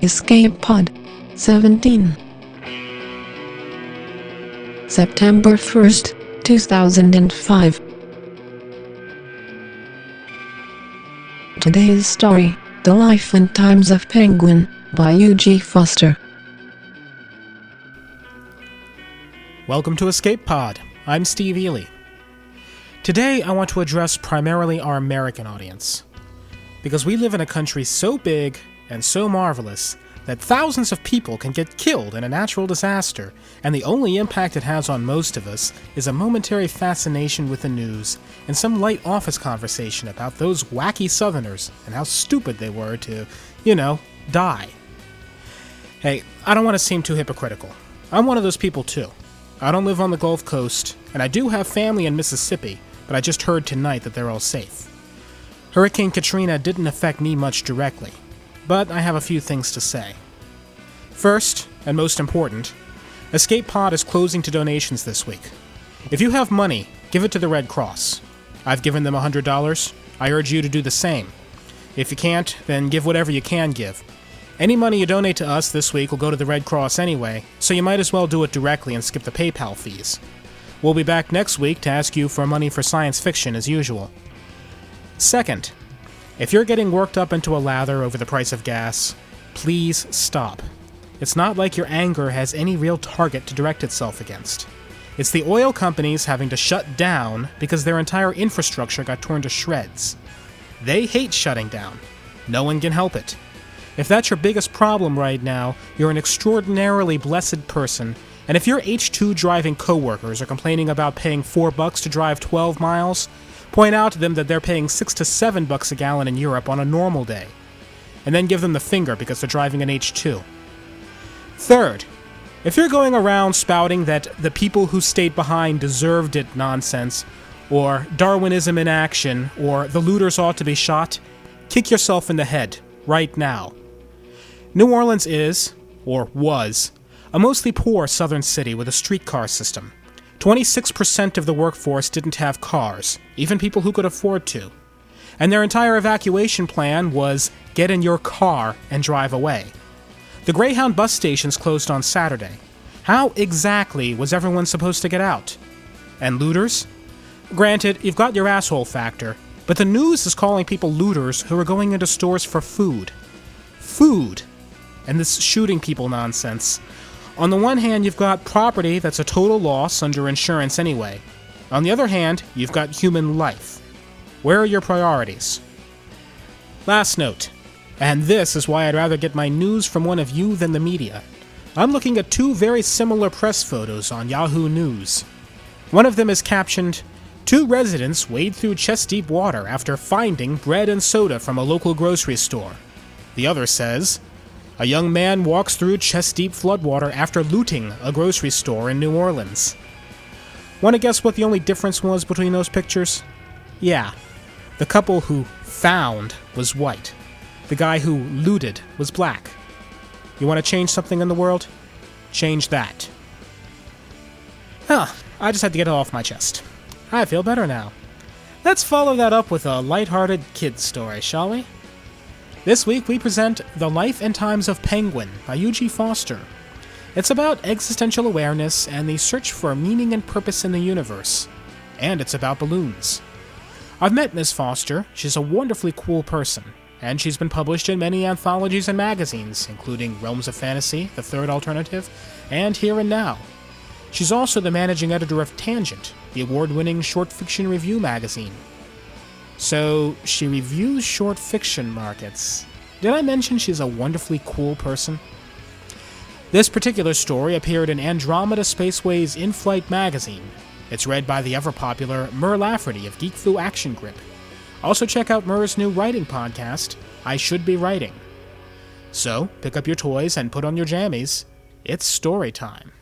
Escape Pod 17 September 1st, 2005. Today's story, The Life and Times of Penguin, by U.G. Foster. Welcome to Escape Pod. I'm Steve Ely. Today I want to address primarily our American audience, because we live in a country so big and so marvelous that thousands of people can get killed in a natural disaster, and the only impact it has on most of us is a momentary fascination with the news and some light office conversation about those wacky Southerners and how stupid they were to, die. Hey, I don't want to seem too hypocritical. I'm one of those people too. I don't live on the Gulf Coast, and I do have family in Mississippi, but I just heard tonight that they're all safe. Hurricane Katrina didn't affect me much directly, but I have a few things to say. First, and most important, Escape Pod is closing to donations this week. If you have money, give it to the Red Cross. I've given them $100. I urge you to do the same. If you can't, then give whatever you can give. Any money you donate to us this week will go to the Red Cross anyway, so you might as well do it directly and skip the PayPal fees. We'll be back next week to ask you for money for science fiction as usual. Second, if you're getting worked up into a lather over the price of gas, please stop. It's not like your anger has any real target to direct itself against. It's the oil companies having to shut down because their entire infrastructure got torn to shreds. They hate shutting down. No one can help it. If that's your biggest problem right now, you're an extraordinarily blessed person, and if your H2 driving coworkers are complaining about paying $4 to drive 12 miles, point out to them that they're paying $6 to $7 a gallon in Europe on a normal day, and then give them the finger because they're driving an H2. Third, if you're going around spouting that the people who stayed behind deserved it nonsense, or Darwinism in action, or the looters ought to be shot, kick yourself in the head, right now. New Orleans is, or was, a mostly poor southern city with a streetcar system. 26% of the workforce didn't have cars, even people who could afford to. And their entire evacuation plan was get in your car and drive away. The Greyhound bus stations closed on Saturday. How exactly was everyone supposed to get out? And looters? Granted, you've got your asshole factor, but the news is calling people looters who are going into stores for food. Food! And this shooting people nonsense. On the one hand, you've got property that's a total loss under insurance anyway. On the other hand, you've got human life. Where are your priorities? Last note, and this is why I'd rather get my news from one of you than the media. I'm looking at two very similar press photos on Yahoo News. One of them is captioned, "Two residents wade through chest-deep water after finding bread and soda from a local grocery store." The other says, "A young man walks through chest-deep floodwater after looting a grocery store in New Orleans." Want to guess what the only difference was between those pictures? Yeah, the couple who found was white. The guy who looted was black. You want to change something in the world? Change that. I just had to get it off my chest. I feel better now. Let's follow that up with a lighthearted kid's story, shall we? This week we present The Life and Times of Penguin by U.G. Foster. It's about existential awareness and the search for meaning and purpose in the universe. And it's about balloons. I've met Ms. Foster. She's a wonderfully cool person, and she's been published in many anthologies and magazines, including Realms of Fantasy, The Third Alternative, and Here and Now. She's also the managing editor of Tangent, the award-winning short fiction review magazine. So, she reviews short fiction markets. Did I mention she's a wonderfully cool person? This particular story appeared in Andromeda Spaceway's In-Flight magazine. It's read by the ever-popular Mur Lafferty of Geek Flu Action Grip. Also check out Mur's new writing podcast, I Should Be Writing. So, pick up your toys and put on your jammies. It's story time.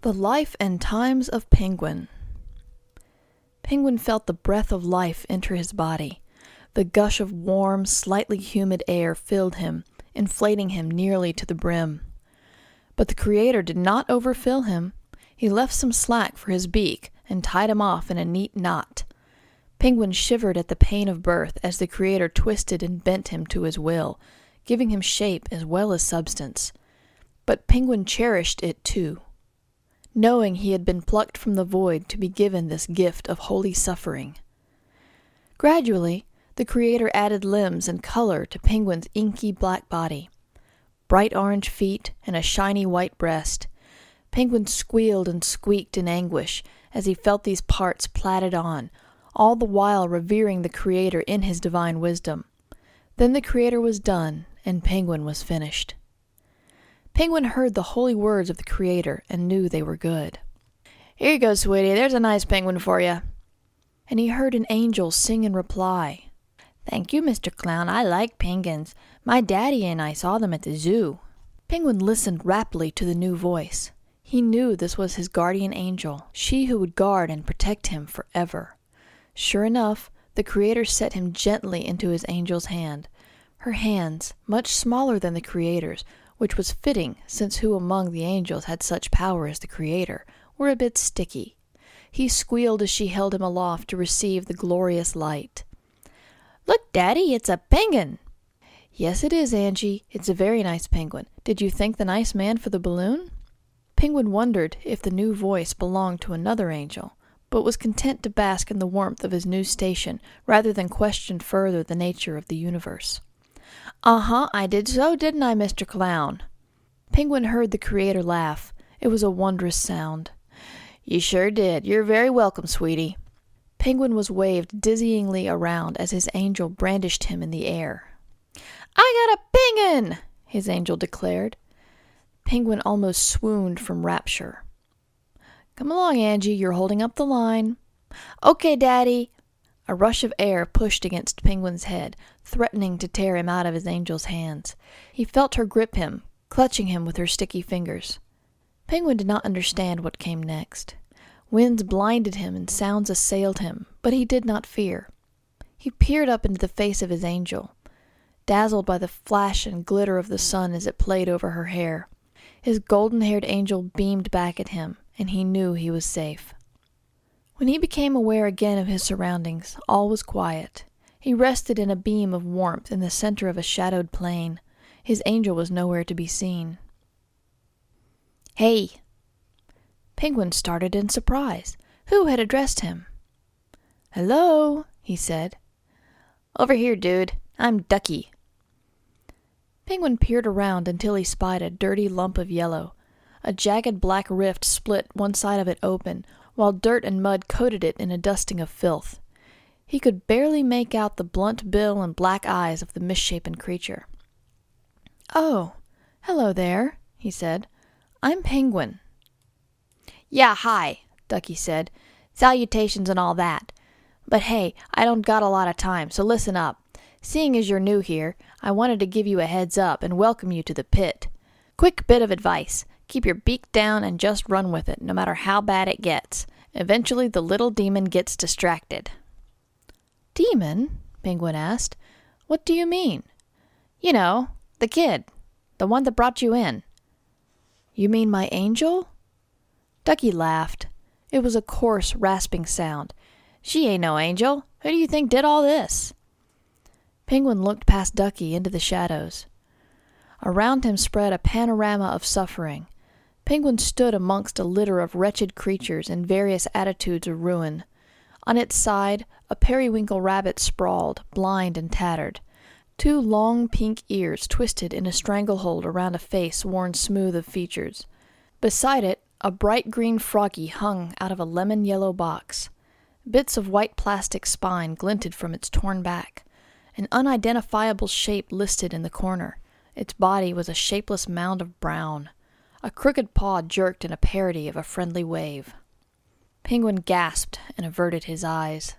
The Life and Times of Penguin. Penguin felt the breath of life enter his body. The gush of warm, slightly humid air filled him, inflating him nearly to the brim. But the Creator did not overfill him. He left some slack for his beak and tied him off in a neat knot. Penguin shivered at the pain of birth as the Creator twisted and bent him to his will, giving him shape as well as substance. But Penguin cherished it too, knowing he had been plucked from the void to be given this gift of holy suffering. Gradually, the Creator added limbs and color to Penguin's inky black body. Bright orange feet and a shiny white breast. Penguin squealed and squeaked in anguish as he felt these parts platted on, all the while revering the Creator in his divine wisdom. Then the Creator was done, and Penguin was finished. Penguin heard the holy words of the Creator and knew they were good. "Here you go, sweetie, there's a nice penguin for you." And he heard an angel sing in reply. "Thank you, Mr. Clown, I like penguins. My daddy and I saw them at the zoo." Penguin listened raptly to the new voice. He knew this was his guardian angel, she who would guard and protect him forever. Sure enough, the Creator set him gently into his angel's hand. Her hands, much smaller than the Creator's, which was fitting, since who among the angels had such power as the Creator, were a bit sticky. He squealed as she held him aloft to receive the glorious light. "Look, Daddy, it's a penguin!" "Yes, it is, Angie. It's a very nice penguin. Did you thank the nice man for the balloon?" Penguin wondered if the new voice belonged to another angel, but was content to bask in the warmth of his new station rather than question further the nature of the universe. "Uh-huh, I did so, didn't I, Mr. Clown?" Penguin heard the Creator laugh. It was a wondrous sound. "You sure did. You're very welcome, sweetie." Penguin was waved dizzyingly around as his angel brandished him in the air. "I got a penguin!" his angel declared. Penguin almost swooned from rapture. "Come along, Angie, you're holding up the line." "Okay, Daddy." A rush of air pushed against Penguin's head, threatening to tear him out of his angel's hands. He felt her grip him, clutching him with her sticky fingers. Penguin did not understand what came next. Winds blinded him and sounds assailed him, but he did not fear. He peered up into the face of his angel, dazzled by the flash and glitter of the sun as it played over her hair. His golden-haired angel beamed back at him, and he knew he was safe. When he became aware again of his surroundings, all was quiet. He rested in a beam of warmth in the center of a shadowed plain. His angel was nowhere to be seen. "Hey!" Penguin started in surprise. Who had addressed him? "Hello," he said. "Over here, dude. I'm Ducky." Penguin peered around until he spied a dirty lump of yellow. A jagged black rift split one side of it open, while dirt and mud coated it in a dusting of filth. He could barely make out the blunt bill and black eyes of the misshapen creature. "Oh, hello there," he said. "I'm Penguin." "Yeah, hi," Ducky said. "Salutations and all that. But hey, I don't got a lot of time, so listen up. Seeing as you're new here, I wanted to give you a heads up and welcome you to the pit. Quick bit of advice. Keep your beak down and just run with it, no matter how bad it gets. Eventually the little demon gets distracted." "Demon?" Penguin asked. "What do you mean?" "You know, the kid. The one that brought you in." "You mean my angel?" Ducky laughed. It was a coarse, rasping sound. "She ain't no angel. Who do you think did all this?" Penguin looked past Ducky into the shadows. Around him spread a panorama of suffering. Penguin stood amongst a litter of wretched creatures in various attitudes of ruin. On its side, a periwinkle rabbit sprawled, blind and tattered. Two long pink ears twisted in a stranglehold around a face worn smooth of features. Beside it, a bright green froggy hung out of a lemon-yellow box. Bits of white plastic spine glinted from its torn back. An unidentifiable shape listed in the corner. Its body was a shapeless mound of brown. A crooked paw jerked in a parody of a friendly wave. Penguin gasped and averted his eyes.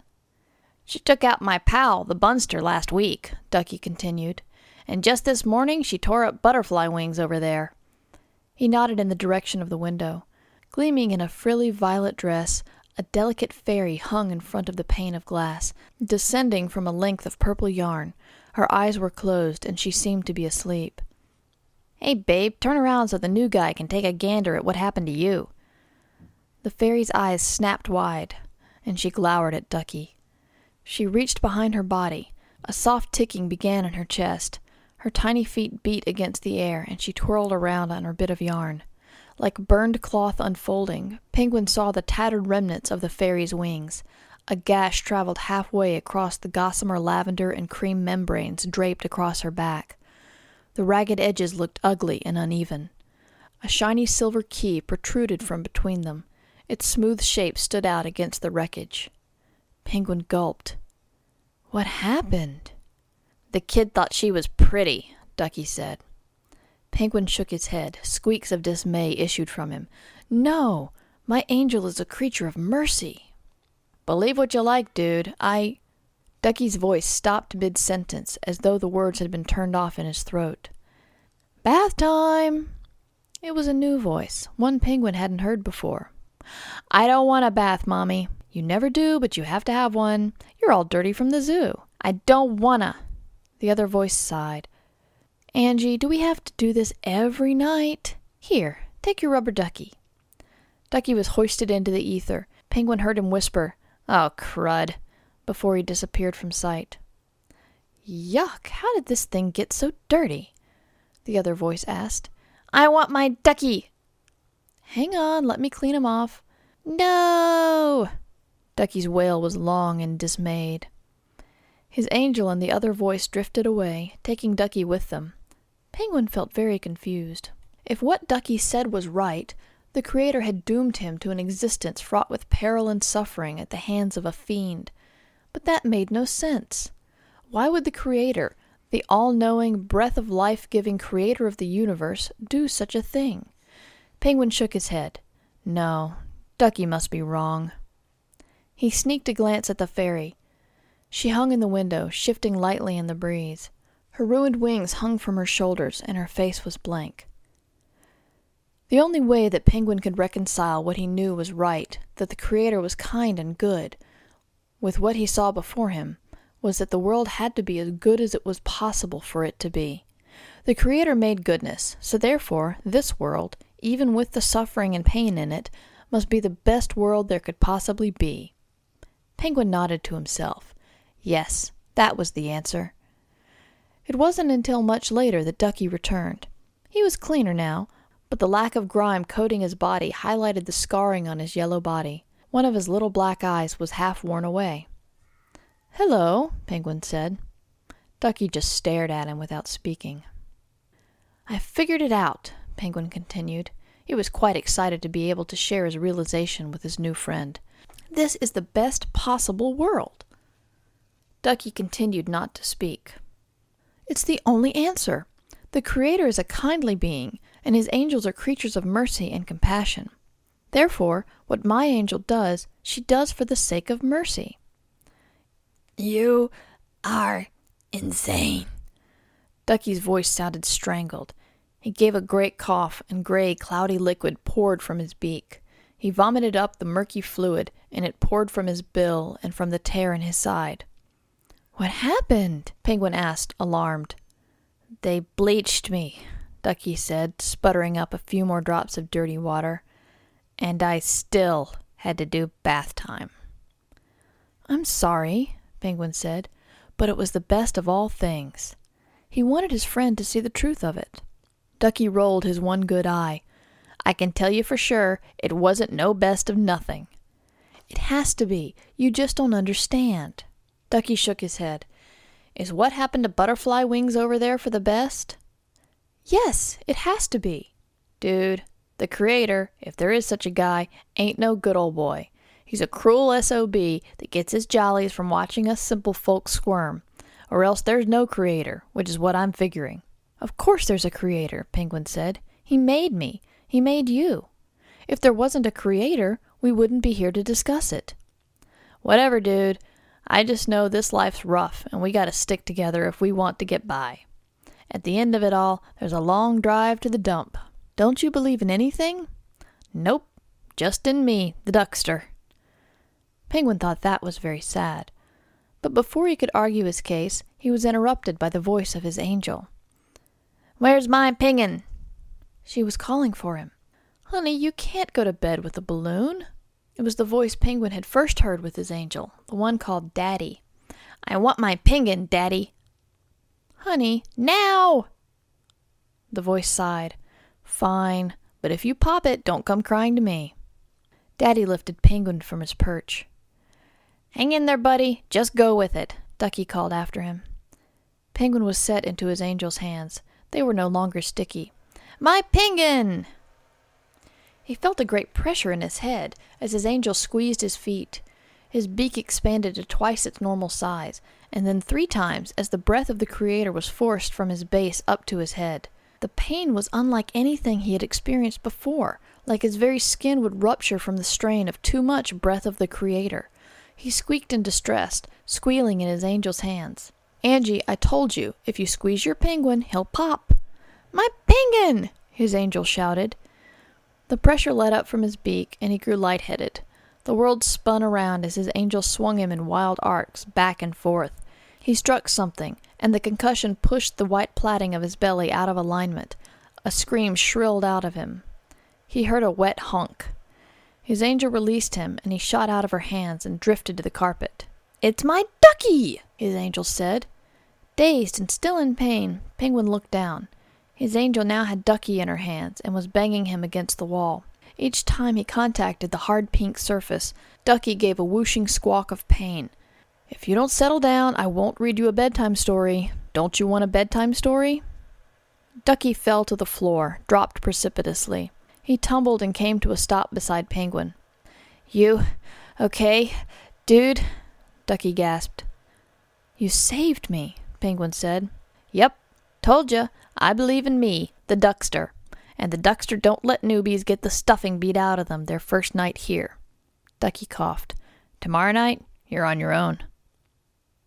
"She took out my pal, the bunster, last week," Ducky continued, "and just this morning she tore up butterfly wings over there." He nodded in the direction of the window. Gleaming in a frilly violet dress, a delicate fairy hung in front of the pane of glass, descending from a length of purple yarn. Her eyes were closed, and she seemed to be asleep. "Hey, babe, turn around so the new guy can take a gander at what happened to you." The fairy's eyes snapped wide, and she glowered at Ducky. She reached behind her body. A soft ticking began in her chest. Her tiny feet beat against the air, and she twirled around on her bit of yarn. Like burned cloth unfolding, Penguin saw the tattered remnants of the fairy's wings. A gash traveled halfway across the gossamer lavender and cream membranes draped across her back. The ragged edges looked ugly and uneven. A shiny silver key protruded from between them. Its smooth shape stood out against the wreckage. Penguin gulped. What happened? The kid thought she was pretty, Ducky said. Penguin shook his head. Squeaks of dismay issued from him. No, my angel is a creature of mercy. Believe what you like, dude. Ducky's voice stopped mid-sentence, as though the words had been turned off in his throat. Bath time! It was a new voice, one Penguin hadn't heard before. I don't want a bath, Mommy. You never do, but you have to have one. You're all dirty from the zoo. I don't wanna. The other voice sighed. Angie, do we have to do this every night? Here, take your rubber ducky. Ducky was hoisted into the ether. Penguin heard him whisper, Oh, crud, before he disappeared from sight. Yuck, how did this thing get so dirty? The other voice asked. I want my ducky. Hang on, let me clean him off. No! Ducky's wail was long and dismayed. His angel and the other voice drifted away, taking Ducky with them. Penguin felt very confused. If what Ducky said was right, the Creator had doomed him to an existence fraught with peril and suffering at the hands of a fiend. But that made no sense. Why would the Creator, the all-knowing, breath-of-life-giving Creator of the universe, do such a thing? Penguin shook his head. No, Ducky must be wrong. He sneaked a glance at the fairy. She hung in the window, shifting lightly in the breeze. Her ruined wings hung from her shoulders, and her face was blank. The only way that Penguin could reconcile what he knew was right, that the Creator was kind and good, with what he saw before him, was that the world had to be as good as it was possible for it to be. The Creator made goodness, so therefore this world, even with the suffering and pain in it, must be the best world there could possibly be. Penguin nodded to himself. Yes, that was the answer. It wasn't until much later that Ducky returned. He was cleaner now, but the lack of grime coating his body highlighted the scarring on his yellow body. One of his little black eyes was half worn away. Hello, Penguin said. Ducky just stared at him without speaking. I figured it out, Penguin continued. He was quite excited to be able to share his realization with his new friend. This is the best possible world. Ducky continued not to speak. It's the only answer. The Creator is a kindly being, and his angels are creatures of mercy and compassion. Therefore, what my angel does, she does for the sake of mercy. You are insane. Ducky's voice sounded strangled. He gave a great cough, and gray, cloudy liquid poured from his beak. He vomited up the murky fluid, and it poured from his bill and from the tear in his side. What happened? Penguin asked, alarmed. They bleached me, Ducky said, sputtering up a few more drops of dirty water. And I still had to do bath time. I'm sorry, Penguin said, but it was the best of all things. He wanted his friend to see the truth of it. Ducky rolled his one good eye. I can tell you for sure it wasn't no best of nothing. It has to be. You just don't understand. Ducky shook his head. Is what happened to butterfly wings over there for the best? Yes, it has to be. Dude, the Creator, if there is such a guy, ain't no good old boy. He's a cruel SOB that gets his jollies from watching us simple folks squirm. Or else there's no Creator, which is what I'm figuring. Of course there's a Creator, Penguin said. He made me. He made you. If there wasn't a Creator, we wouldn't be here to discuss it. Whatever, dude. I just know this life's rough, and we gotta stick together if we want to get by. At the end of it all, there's a long drive to the dump. Don't you believe in anything? Nope. Just in me, the duckster. Penguin thought that was very sad. But before he could argue his case, he was interrupted by the voice of his angel. Where's my Penguin? She was calling for him. Honey, you can't go to bed with a balloon. It was the voice Penguin had first heard with his angel, the one called Daddy. I want my penguin, Daddy. Honey, now! The voice sighed. Fine, but if you pop it, don't come crying to me. Daddy lifted Penguin from his perch. Hang in there, buddy. Just go with it, Ducky called after him. Penguin was set into his angel's hands. They were no longer sticky. My penguin! He felt a great pressure in his head as his angel squeezed his feet. His beak expanded to twice its normal size, and then 3 times as the breath of the Creator was forced from his base up to his head. The pain was unlike anything he had experienced before, like his very skin would rupture from the strain of too much breath of the Creator. He squeaked in distress, squealing in his angel's hands. Angie, I told you, if you squeeze your penguin, he'll pop. My penguin! His angel shouted. The pressure let up from his beak, and he grew lightheaded. The world spun around as his angel swung him in wild arcs, back and forth. He struck something, and the concussion pushed the white plaiting of his belly out of alignment. A scream shrilled out of him. He heard a wet honk. His angel released him, and he shot out of her hands and drifted to the carpet. It's my ducky, his angel said. Dazed and still in pain, Penguin looked down. His angel now had Ducky in her hands and was banging him against the wall. Each time he contacted the hard pink surface, Ducky gave a whooshing squawk of pain. If you don't settle down, I won't read you a bedtime story. Don't you want a bedtime story? Ducky fell to the floor, dropped precipitously. He tumbled and came to a stop beside Penguin. You okay, dude? Ducky gasped. You saved me, Penguin said. Yep, told ya. I believe in me, the Duckster. And the Duckster don't let newbies get the stuffing beat out of them their first night here. Ducky coughed. Tomorrow night, you're on your own.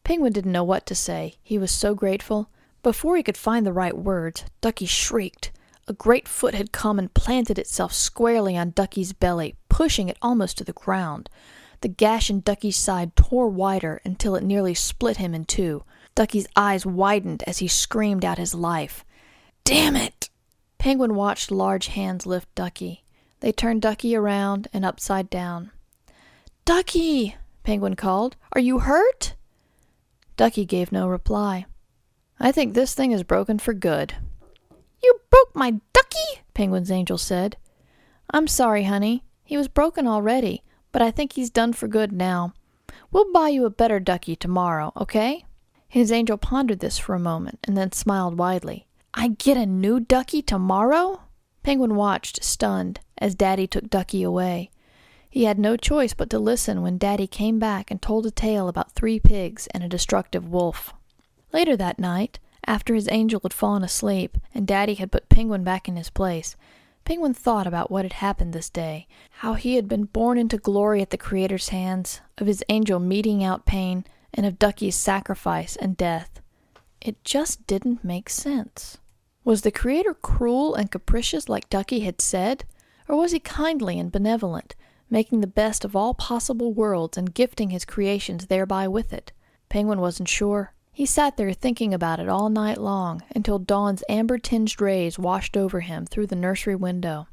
Penguin didn't know what to say. He was so grateful. Before he could find the right words, Ducky shrieked. A great foot had come and planted itself squarely on Ducky's belly, pushing it almost to the ground. The gash in Ducky's side tore wider until it nearly split him in 2. Ducky's eyes widened as he screamed out his life. Damn it! Penguin watched large hands lift Ducky. They turned Ducky around and upside down. Ducky! Penguin called. Are you hurt? Ducky gave no reply. I think this thing is broken for good. You broke my Ducky? Penguin's angel said. I'm sorry, honey. He was broken already, but I think he's done for good now. We'll buy you a better Ducky tomorrow, okay? His angel pondered this for a moment and then smiled widely. I get a new Ducky tomorrow? Penguin watched, stunned, as Daddy took Ducky away. He had no choice but to listen when Daddy came back and told a tale about 3 pigs and a destructive wolf. Later that night, after his angel had fallen asleep and Daddy had put Penguin back in his place, Penguin thought about what had happened this day, how he had been born into glory at the Creator's hands, of his angel meting out pain, and of Ducky's sacrifice and death. It just didn't make sense. Was the Creator cruel and capricious like Ducky had said, or was he kindly and benevolent, making the best of all possible worlds and gifting his creations thereby with it? Penguin wasn't sure. He sat there thinking about it all night long, until dawn's amber-tinged rays washed over him through the nursery window.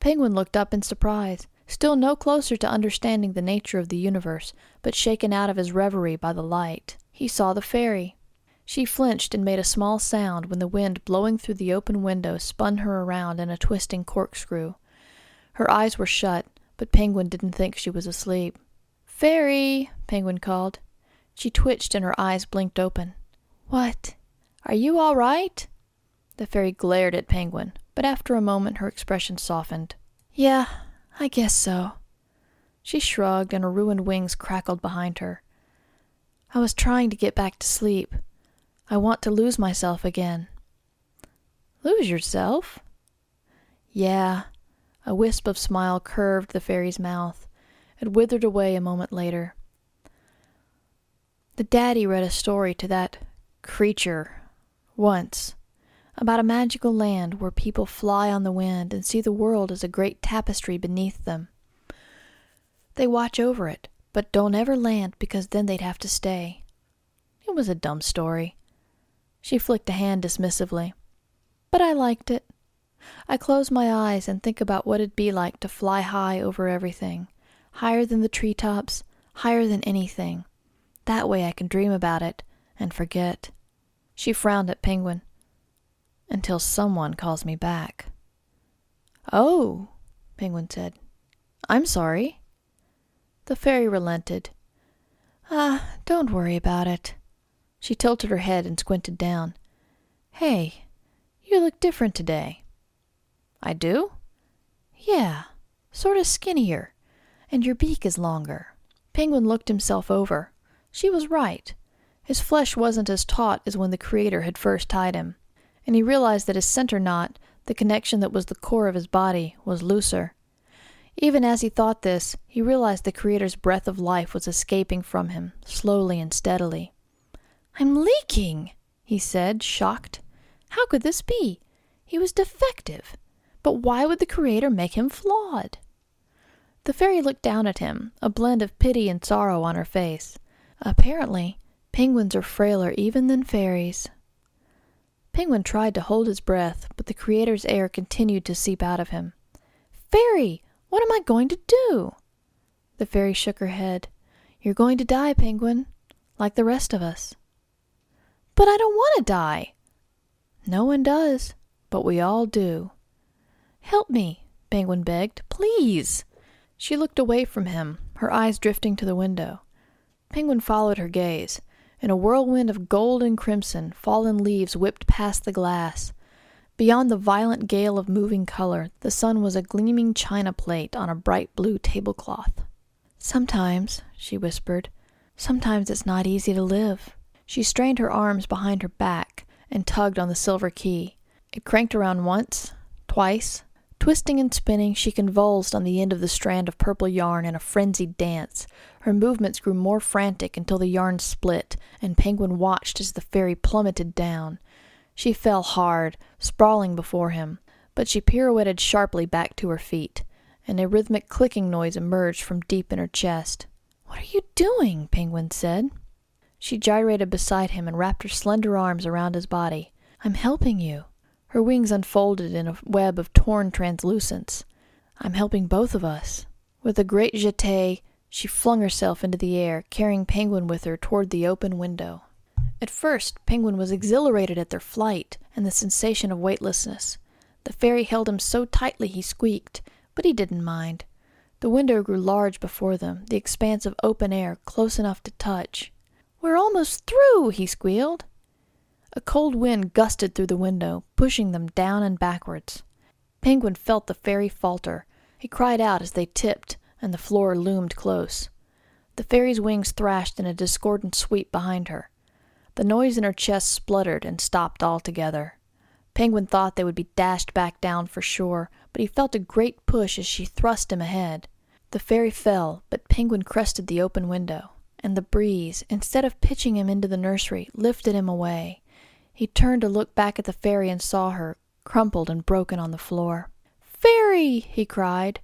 Penguin looked up in surprise, still no closer to understanding the nature of the universe, but shaken out of his reverie by the light. He saw the fairy. She flinched and made a small sound when the wind blowing through the open window spun her around in a twisting corkscrew. Her eyes were shut, but Penguin didn't think she was asleep. Fairy! Penguin called. She twitched and her eyes blinked open. What? Are you all right? The fairy glared at Penguin, but after a moment her expression softened. Yeah, I guess so. She shrugged and her ruined wings crackled behind her. I was trying to get back to sleep. I want to lose myself again. Lose yourself? Yeah. A wisp of smile curved the fairy's mouth. It withered away a moment later. The daddy read a story to that creature once, about a magical land where people fly on the wind and see the world as a great tapestry beneath them. They watch over it, but don't ever land because then they'd have to stay. It was a dumb story. She flicked a hand dismissively. But I liked it. I close my eyes and think about what it'd be like to fly high over everything, higher than the treetops, higher than anything. That way I can dream about it and forget. She frowned at Penguin. Until someone calls me back. Oh, Penguin said. I'm sorry. The fairy relented. Don't worry about it. She tilted her head and squinted down. Hey, you look different today. I do? Yeah, sort of skinnier, and your beak is longer. Penguin looked himself over. She was right. His flesh wasn't as taut as when the Creator had first tied him, and he realized that his center knot, the connection that was the core of his body, was looser. Even as he thought this, he realized the Creator's breath of life was escaping from him, slowly and steadily. I'm leaking, he said, shocked. How could this be? He was defective. But why would the Creator make him flawed? The fairy looked down at him, a blend of pity and sorrow on her face. Apparently, penguins are frailer even than fairies. Penguin tried to hold his breath, but the Creator's air continued to seep out of him. Fairy! What am I going to do? The fairy shook her head. You're going to die, Penguin, like the rest of us. But I don't want to die. No one does, but we all do. Help me, Penguin begged. Please. She looked away from him, her eyes drifting to the window. Penguin followed her gaze. In a whirlwind of gold and crimson, fallen leaves whipped past the glass. Beyond the violent gale of moving color, the sun was a gleaming china plate on a bright blue tablecloth. Sometimes, she whispered, sometimes it's not easy to live. She strained her arms behind her back and tugged on the silver key. It cranked around once, twice. Twisting and spinning, she convulsed on the end of the strand of purple yarn in a frenzied dance. Her movements grew more frantic until the yarn split, and Penguin watched as the fairy plummeted down. She fell hard, sprawling before him, but she pirouetted sharply back to her feet, and a rhythmic clicking noise emerged from deep in her chest. What are you doing? Penguin said. She gyrated beside him and wrapped her slender arms around his body. I'm helping you. Her wings unfolded in a web of torn translucence. I'm helping both of us. With a great jeté, she flung herself into the air, carrying Penguin with her toward the open window. At first, Penguin was exhilarated at their flight and the sensation of weightlessness. The fairy held him so tightly he squeaked, but he didn't mind. The window grew large before them, the expanse of open air close enough to touch. We're almost through, he squealed. A cold wind gusted through the window, pushing them down and backwards. Penguin felt the fairy falter. He cried out as they tipped, and the floor loomed close. The fairy's wings thrashed in a discordant sweep behind her. The noise in her chest spluttered and stopped altogether. Penguin thought they would be dashed back down for sure, but he felt a great push as she thrust him ahead. The fairy fell, but Penguin crested the open window, and the breeze, instead of pitching him into the nursery, lifted him away. He turned to look back at the fairy and saw her, crumpled and broken on the floor. Fairy! He cried.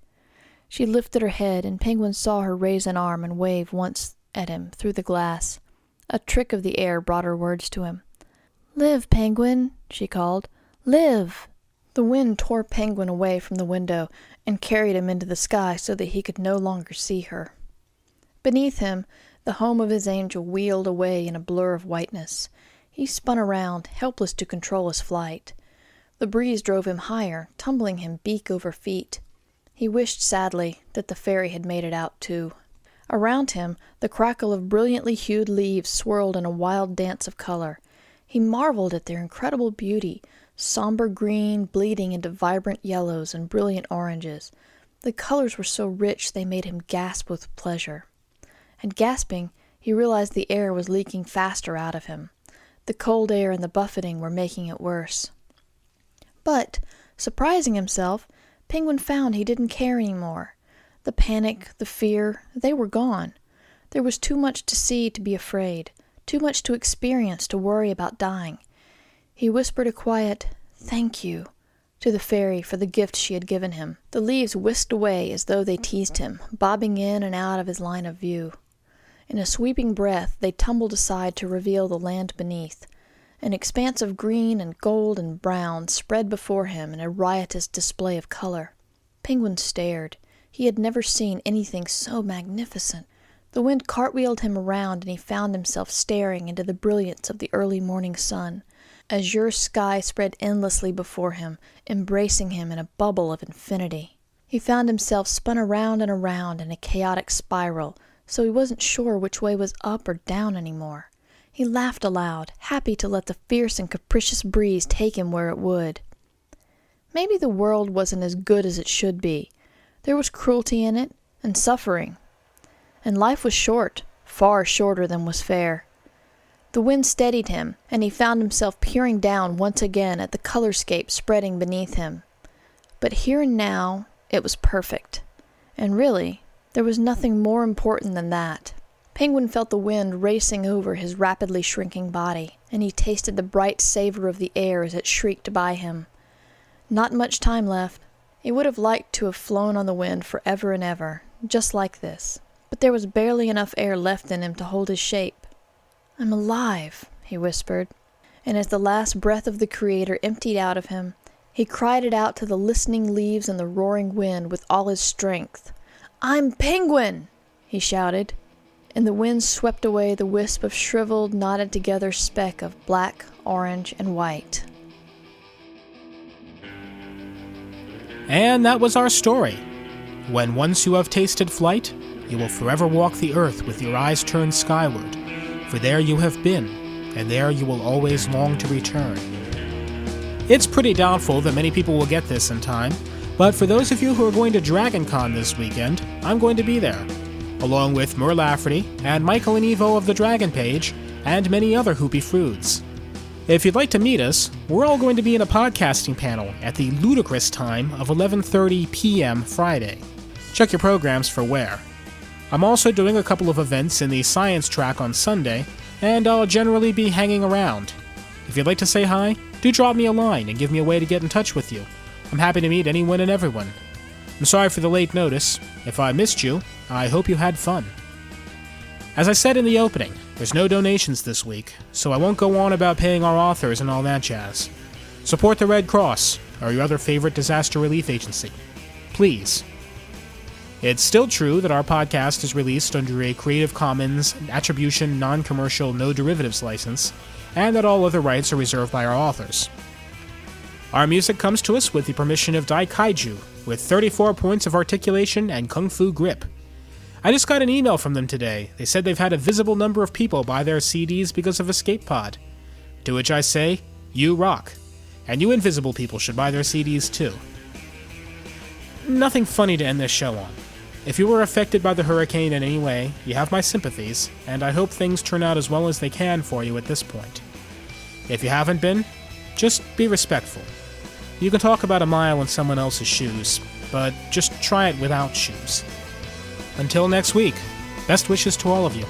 She lifted her head, and Penguin saw her raise an arm and wave once at him through the glass. A trick of the air brought her words to him. Live, Penguin, she called. Live! The wind tore Penguin away from the window and carried him into the sky so that he could no longer see her. Beneath him, the home of his angel wheeled away in a blur of whiteness. He spun around, helpless to control his flight. The breeze drove him higher, tumbling him beak over feet. He wished sadly that the fairy had made it out too. Around him, the crackle of brilliantly hued leaves swirled in a wild dance of color. He marveled at their incredible beauty, somber green bleeding into vibrant yellows and brilliant oranges. The colors were so rich they made him gasp with pleasure. And gasping, he realized the air was leaking faster out of him. The cold air and the buffeting were making it worse. But, surprising himself, Penguin found he didn't care anymore. The panic, the fear, they were gone. There was too much to see to be afraid, too much to experience to worry about dying. He whispered a quiet, "Thank you," to the fairy for the gift she had given him. The leaves whisked away as though they teased him, bobbing in and out of his line of view. In a sweeping breath, they tumbled aside to reveal the land beneath. An expanse of green and gold and brown spread before him in a riotous display of color. Penguin stared. He had never seen anything so magnificent. The wind cartwheeled him around, and he found himself staring into the brilliance of the early morning sun. Azure sky spread endlessly before him, embracing him in a bubble of infinity. He found himself spun around and around in a chaotic spiral, so he wasn't sure which way was up or down anymore. He laughed aloud, happy to let the fierce and capricious breeze take him where it would. Maybe the world wasn't as good as it should be. There was cruelty in it, and suffering. And life was short, far shorter than was fair. The wind steadied him, and he found himself peering down once again at the colorscape spreading beneath him. But here and now, it was perfect. And really, there was nothing more important than that. Penguin felt the wind racing over his rapidly shrinking body, and he tasted the bright savor of the air as it shrieked by him. Not much time left. He would have liked to have flown on the wind forever and ever, just like this. But there was barely enough air left in him to hold his shape. "I'm alive," he whispered, and as the last breath of the Creator emptied out of him, he cried it out to the listening leaves and the roaring wind with all his strength. "I'm Penguin!" he shouted, and the wind swept away the wisp of shriveled, knotted-together speck of black, orange, and white. And that was our story. When once you have tasted flight, you will forever walk the earth with your eyes turned skyward, for there you have been, and there you will always long to return. It's pretty doubtful that many people will get this in time, but for those of you who are going to DragonCon this weekend, I'm going to be there, along with Mur Lafferty and Michael and Evo of the Dragon Page, and many other Hoopy Froods. If you'd like to meet us, we're all going to be in a podcasting panel at the ludicrous time of 11:30 p.m. Friday. Check your programs for where. I'm also doing a couple of events in the science track on Sunday, and I'll generally be hanging around. If you'd like to say hi, do drop me a line and give me a way to get in touch with you. I'm happy to meet anyone and everyone. I'm sorry for the late notice. If I missed you, I hope you had fun. As I said in the opening, there's no donations this week, so I won't go on about paying our authors and all that jazz. Support the Red Cross, or your other favorite disaster relief agency. Please. It's still true that our podcast is released under a Creative Commons Attribution Non-Commercial No Derivatives license, and that all other rights are reserved by our authors. Our music comes to us with the permission of Dai Kaiju, with 34 points of articulation and kung fu grip. I just got an email from them today. They said they've had a visible number of people buy their CDs because of Escape Pod. To which I say, you rock. And you invisible people should buy their CDs too. Nothing funny to end this show on. If you were affected by the hurricane in any way, you have my sympathies, and I hope things turn out as well as they can for you at this point. If you haven't been, just be respectful. You can talk about a mile in someone else's shoes, but just try it without shoes. Until next week, best wishes to all of you.